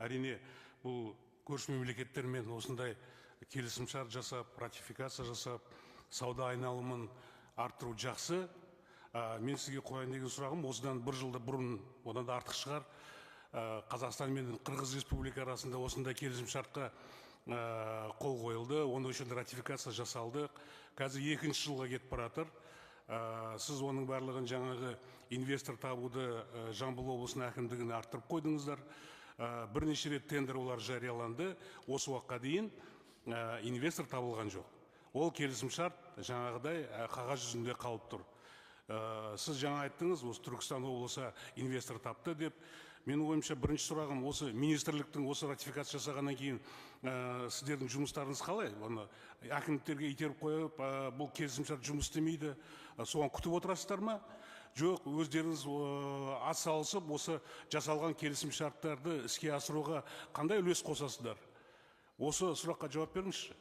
Әрине, бұл көрші мемлекеттермен осындай келісімшарт жасап, ратификация жасап, сауда айналымын арттыру жақсы. Мен сізге қояйын деген сұрағым, осыдан бір жылда бұрын, одан да артық шығар, Қазақстан мен Қырғыз Республика арасында осындай келісімшартқа қол қойылды, оның үшін ратификация жасалды. Қазір екінші жылға кетіп баратыр. Сіз оның барлығын жаңағы инвестор табуды Жамбыл облысының әкімдігіне арттырып қойдыңыздар. Бірнеше рет тендер олар жарияланды. Осы уақытқа дейін инвестор табылған жоқ. Ол келісімшарт жаңағыдай қағаз жүзінде қалып тұр. Сіз жаңа айттыңыз, осы Түркістан облысы инвестор тапты деп. Менің ойымша бірінші сұрағым, осы министрліктің осы ратификация жасағаннан кейін сіздердің жұмыстарыңыз қалай? Оны әкімдіктерге итеріп қойып, бұл келісімшарт жұмыс істемейді, соған күтіп отырасыздар ма? Жоқ, өздеріңіз атсалысып, осы жасалған келісімшарттарды іске асыруға қандай үлес қосасыздар? Осы сұраққа жауап беріңізші.